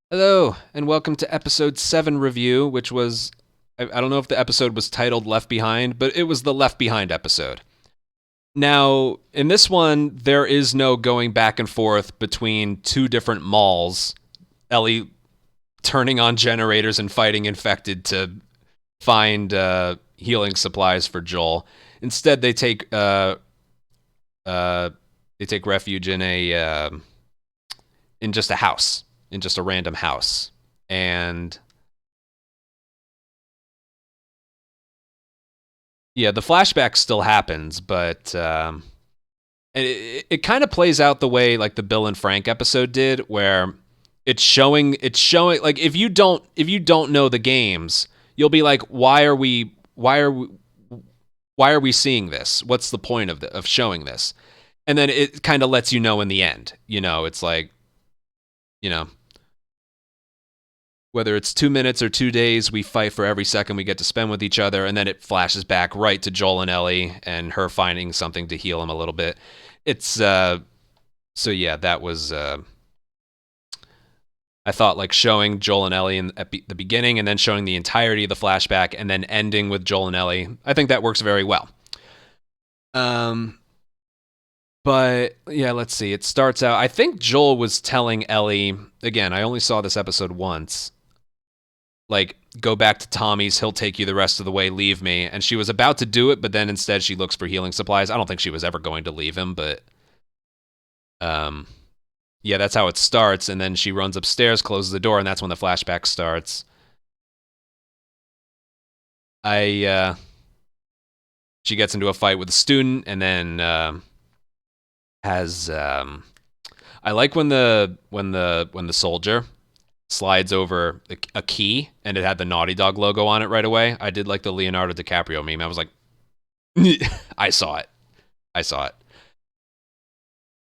Hello, and welcome to episode 7 review, which was, I don't know if the episode was titled Left Behind, but it was the Left Behind episode. Now, in this one, there is no going back and forth between two different malls. Ellie turning on generators and fighting infected to find healing supplies for Joel. Instead, uh, they take refuge in in just a house, in just a random house, and yeah, the flashback still happens, but it kind of plays out the way like the Bill and Frank episode did, where it's showing like if you don't know the games, you'll be like, why are we seeing this? What's the point of showing this? And then it kind of lets you know in the end. It's like, you know, whether it's 2 minutes or 2 days, we fight for every second we get to spend with each other, and then it flashes back right to Joel and Ellie and her finding something to heal him a little bit. It's so yeah, that was I thought like showing Joel and Ellie at the beginning and then showing the entirety of the flashback and then ending with Joel and Ellie. I think that works very well. Um, but yeah, let's see. It starts out. I think Joel was telling Ellie again. I only saw this episode once. Like, go back to Tommy's. He'll take you the rest of the way. Leave me. And she was about to do it, but then instead she looks for healing supplies. I don't think she was ever going to leave him, but um, yeah, that's how it starts. And then she runs upstairs, closes the door, and that's when the flashback starts. I She gets into a fight with a student, and then has I like when the soldier slides over a key and it had the Naughty Dog logo on it right away. I did like the Leonardo DiCaprio meme. I was like, I saw it. I saw it.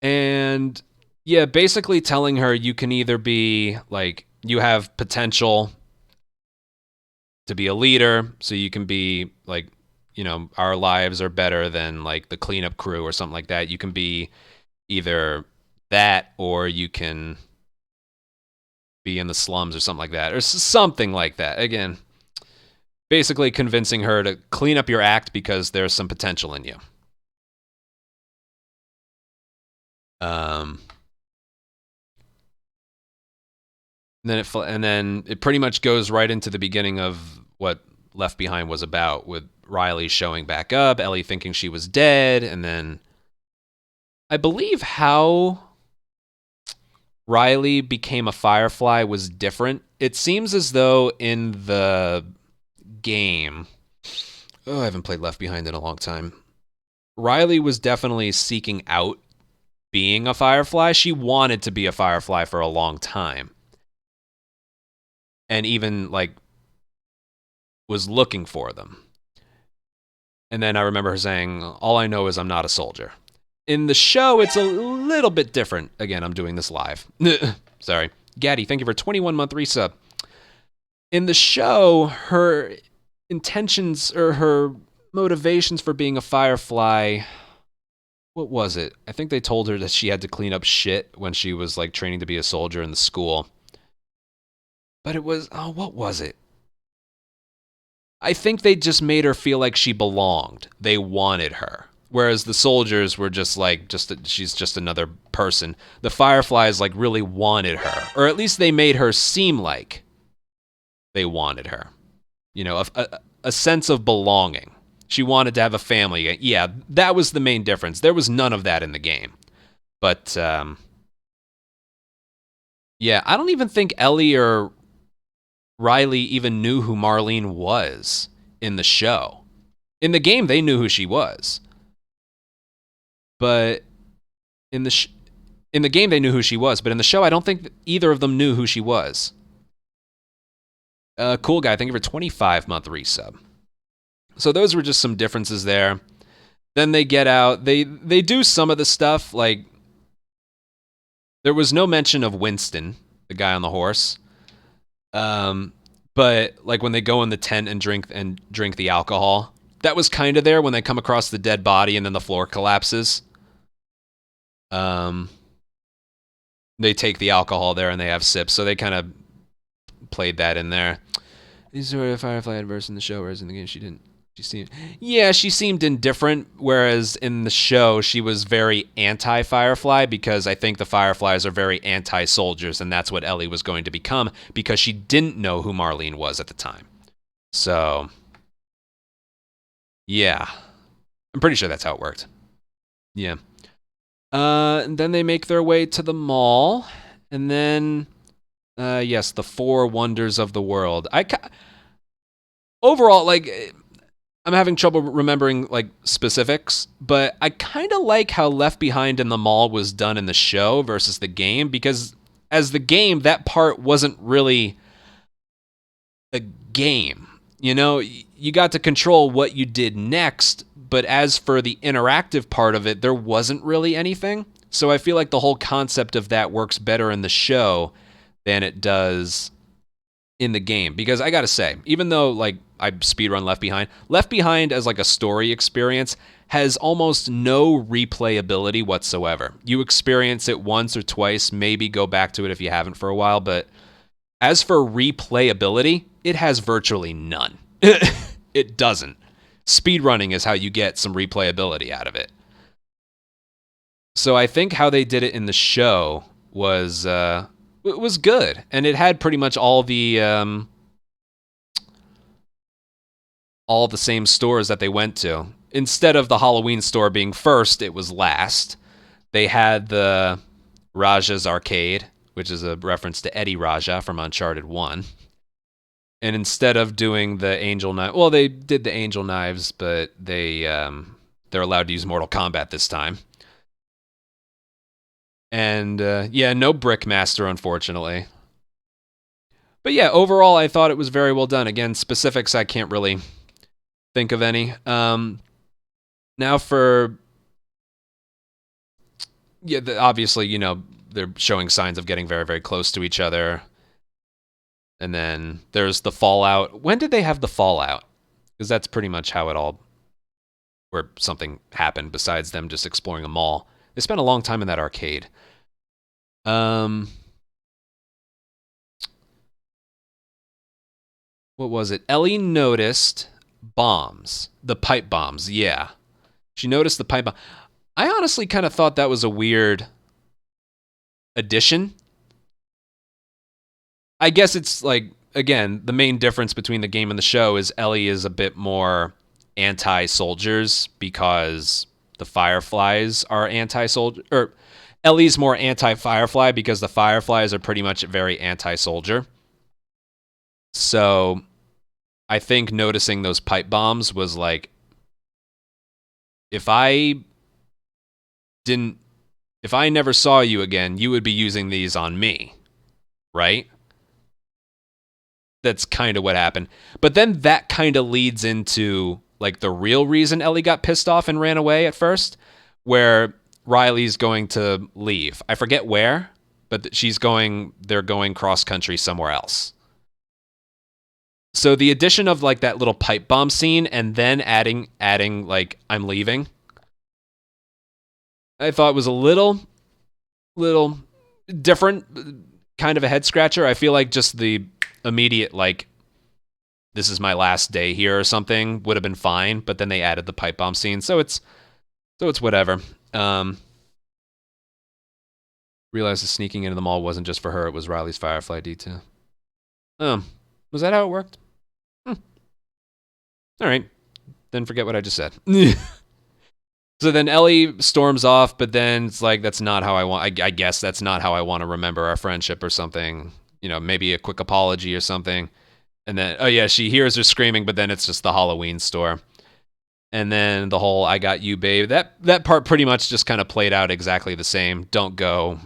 And yeah, basically telling her you can either be like, you have potential to be a leader, so you can be like, our lives are better than like the cleanup crew or something like that. You can be either that or you can be in the slums or something like that, or something like that. Again, basically convincing her to clean up your act because there's some potential in you. Um, and then it pretty much goes right into the beginning of what Left Behind was about, with Riley showing back up, Ellie thinking she was dead, and then I believe how Riley became a Firefly was different. It seems as though in the game, I haven't played Left Behind in a long time. Riley was definitely seeking out being a Firefly. She wanted to be a Firefly for a long time. And even like was looking for them. And then I remember her saying, "All I know is I'm not a soldier." In the show, it's a little bit different. Again, I'm doing this live. Sorry. Gaddy, thank you for a 21-month resub. In the show, her intentions or her motivations for being a Firefly, what was it? I think they told her that she had to clean up shit when she was like training to be a soldier in the school. But it was, oh, what was it? I think they just made her feel like she belonged. They wanted her. Whereas the soldiers were just like, she's just another person. The Fireflies like really wanted her, or at least they made her seem like they wanted her. A sense of belonging. She wanted to have a family. Yeah, that was the main difference. There was none of that in the game. But yeah, I don't even think Ellie or Riley even knew who Marlene was in the show. In the game, they knew who she was, but in the game they knew who she was. But in the show, I don't think either of them knew who she was. Cool guy, thank you for 25-month resub. So those were just some differences there. Then they get out. They do some of the stuff, like there was no mention of Winston, the guy on the horse. But like when they go in the tent and drink the alcohol, that was kind of there when they come across the dead body and then the floor collapses. They take the alcohol there and they have sips, so they kind of played that in there. Is there a Firefly adverse in the show, whereas in the game she didn't? She seemed indifferent, whereas in the show she was very anti-Firefly because I think the Fireflies are very anti-soldiers, and that's what Ellie was going to become because she didn't know who Marlene was at the time. So, yeah. I'm pretty sure that's how it worked. Yeah. And then they make their way to the mall, and then, yes, the 4 wonders of the world. Overall, like, I'm having trouble remembering like specifics, but I kind of like how Left Behind in the Mall was done in the show versus the game, because as the game, that part wasn't really a game. You know, you got to control what you did next, but as for the interactive part of it, there wasn't really anything. So I feel like the whole concept of that works better in the show than it does in the game, because I gotta say, even though like I speedrun Left Behind as like a story experience has almost no replayability whatsoever. You experience it once or twice, maybe go back to it if you haven't for a while, but as for replayability, it has virtually none. It doesn't. Speedrunning is how you get some replayability out of it. So I think how they did it in the show was good, and it had pretty much all the same stores that they went to. Instead of the Halloween store being first, it was last. They had the Raja's Arcade, which is a reference to Eddie Raja from Uncharted 1. And instead of doing the Angel Knife, well, they did the Angel Knives, but they're allowed to use Mortal Kombat this time. And yeah, no Brickmaster, unfortunately. But yeah, overall, I thought it was very well done. Again, specifics, I can't really think of any. Now for, yeah, obviously, you know, they're showing signs of getting very, very close to each other. And then there's the fallout. When did they have the fallout? Because that's pretty much how it all, where something happened besides them just exploring a mall. They spent a long time in that arcade. What was it? Ellie noticed bombs. The pipe bombs, yeah. She noticed the pipe bomb. I honestly kind of thought that was a weird addition. I guess it's like, again, the main difference between the game and the show is Ellie is a bit more anti-soldiers because the Fireflies are anti-soldier, or Ellie's more anti-Firefly because the Fireflies are pretty much very anti-soldier. So I think noticing those pipe bombs was like, if I never saw you again, you would be using these on me, right? That's kind of what happened. But then that kind of leads into like the real reason Ellie got pissed off and ran away at first, where Riley's going to leave. I forget where, but they're going cross country somewhere else. So the addition of like that little pipe bomb scene and then adding like I'm leaving, I thought was a little different, kind of a head scratcher. I feel like just the immediate like this is my last day here or something would have been fine, but then they added the pipe bomb scene, so it's whatever. Realized the sneaking into the mall wasn't just for her; it was Riley's Firefly D too. Was that how it worked? All right, then forget what I just said. So then Ellie storms off, but then it's like, that's not how I want, I guess that's not how I want to remember our friendship or something. You know, maybe a quick apology or something. And then, oh yeah, she hears her screaming, but then it's just the Halloween store. And then the whole I got you, babe. That part pretty much just kind of played out exactly the same. Don't go.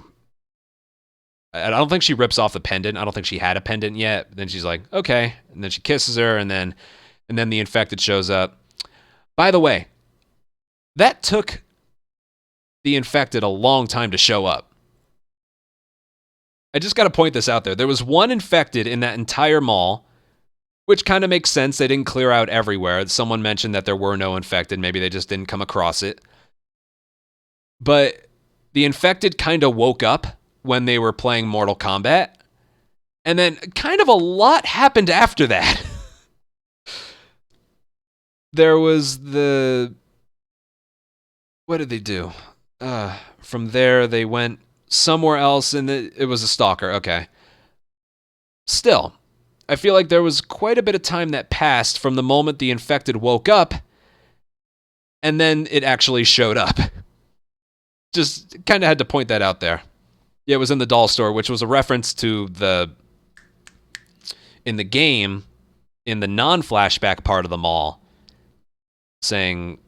I don't think she rips off the pendant. I don't think she had a pendant yet. Then she's like, okay. And then she kisses her, and then the infected shows up. By the way, that took the infected a long time to show up. I just got to point this out there. There was one infected in that entire mall, which kind of makes sense. They didn't clear out everywhere. Someone mentioned that there were no infected. Maybe they just didn't come across it. But the infected kind of woke up when they were playing Mortal Kombat. And then kind of a lot happened after that. There was the... What did they do? From there, they went somewhere else, and it was a stalker. Okay. Still, I feel like there was quite a bit of time that passed from the moment the infected woke up, and then it actually showed up. Just kind of had to point that out there. Yeah, it was in the doll store, which was a reference to in the game, in the non-flashback part of the mall, saying,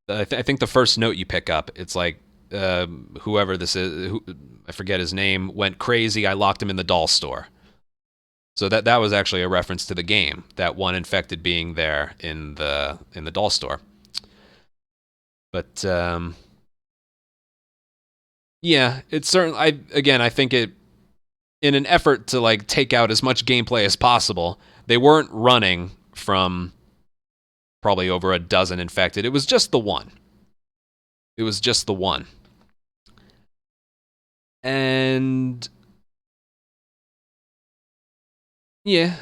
I think the first note you pick up, it's like, whoever this is, I forget his name, went crazy, I locked him in the doll store. So that was actually a reference to the game, that one infected being there in the doll store. But yeah, it's certainly, I think it, in an effort to like take out as much gameplay as possible, they weren't running from probably over a dozen infected. It was just the one. And yeah,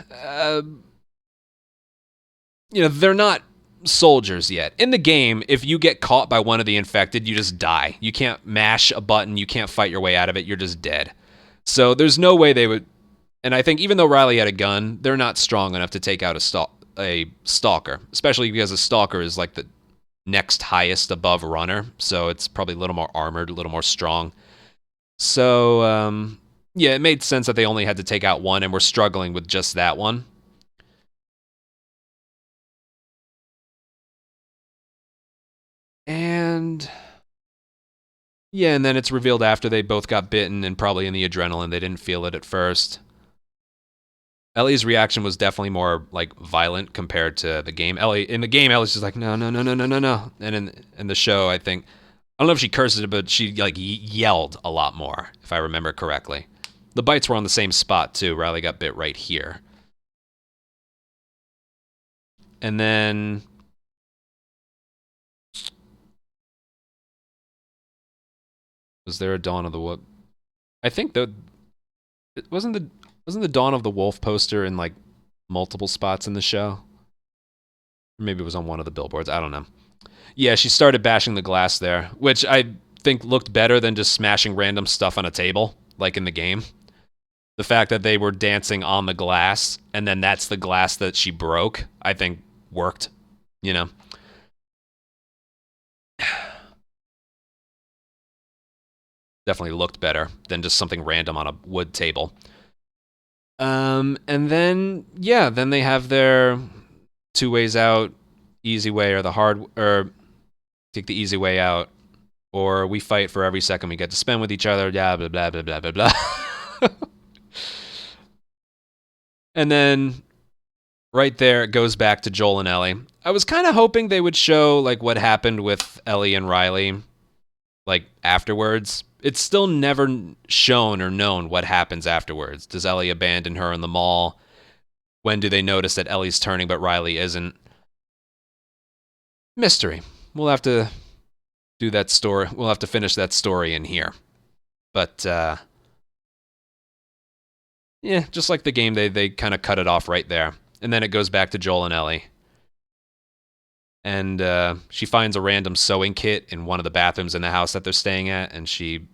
they're not soldiers yet. In the game, if you get caught by one of the infected, you just die. You can't mash a button, you can't fight your way out of it, you're just dead. So there's no way they would, and I think even though Riley had a gun, they're not strong enough to take out a stalker, especially because a stalker is like the next highest above runner, so it's probably a little more armored, a little more strong. So, yeah, it made sense that they only had to take out one, and we're struggling with just that one. And yeah, and then it's revealed after they both got bitten and probably in the adrenaline. They didn't feel it at first. Ellie's reaction was definitely more like violent compared to the game. In the game, Ellie's just like, no. And in the show, I think, I don't know if she cursed it, but she like yelled a lot more, if I remember correctly. The bites were on the same spot too. Riley got bit right here. And then was there a Dawn of the Wolf? I think it wasn't the Dawn of the Wolf poster in like multiple spots in the show? Or maybe it was on one of the billboards. I don't know. Yeah, she started bashing the glass there, which I think looked better than just smashing random stuff on a table, like in the game. The fact that they were dancing on the glass, and then that's the glass that she broke, I think worked, Definitely looked better than just something random on a wood table. And then, yeah, then they have their two ways out, easy way or or take the easy way out, or we fight for every second we get to spend with each other, blah, blah, blah, blah, blah, blah, blah. And then right there, it goes back to Joel and Ellie. I was kind of hoping they would show like what happened with Ellie and Riley, like afterwards. It's still never shown or known what happens afterwards. Does Ellie abandon her in the mall? When do they notice that Ellie's turning but Riley isn't? Mystery. We'll have to do that story. We'll have to finish that story in here. But yeah, just like the game, they kind of cut it off right there. And then it goes back to Joel and Ellie. And she finds a random sewing kit in one of the bathrooms in the house that they're staying at, and she,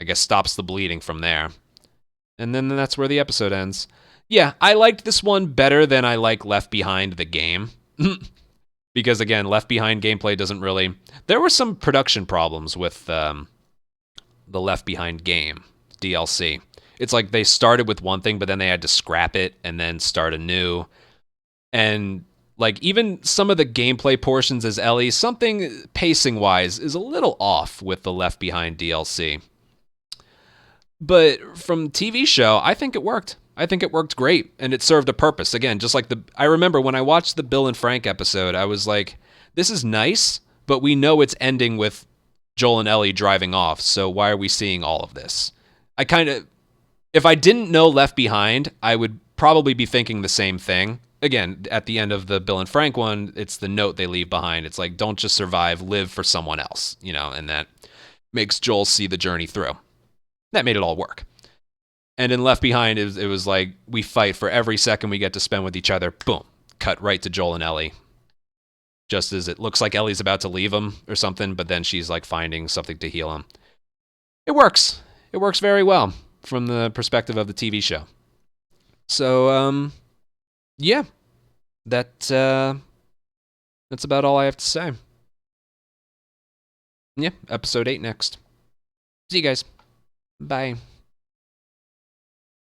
I guess, stops the bleeding from there. And then that's where the episode ends. Yeah, I liked this one better than I like Left Behind the game. Because, again, Left Behind gameplay doesn't really... There were some production problems with the Left Behind game, DLC. It's like they started with one thing, but then they had to scrap it and then start anew. And like even some of the gameplay portions as Ellie, something pacing-wise is a little off with the Left Behind DLC. But from TV show, I think it worked. I think it worked great, and it served a purpose. Again, just like I remember when I watched the Bill and Frank episode, I was like, this is nice, but we know it's ending with Joel and Ellie driving off, so why are we seeing all of this? If I didn't know Left Behind, I would probably be thinking the same thing. Again, at the end of the Bill and Frank one, it's the note they leave behind. It's like, don't just survive, live for someone else, and that makes Joel see the journey through. That made it all work. And in Left Behind, it was like we fight for every second we get to spend with each other. Boom. Cut right to Joel and Ellie. Just as it looks like Ellie's about to leave him or something, but then she's like finding something to heal him. It works. It works very well from the perspective of the TV show. So, yeah, that's about all I have to say. Yeah, episode 8 next. See you guys. Bye.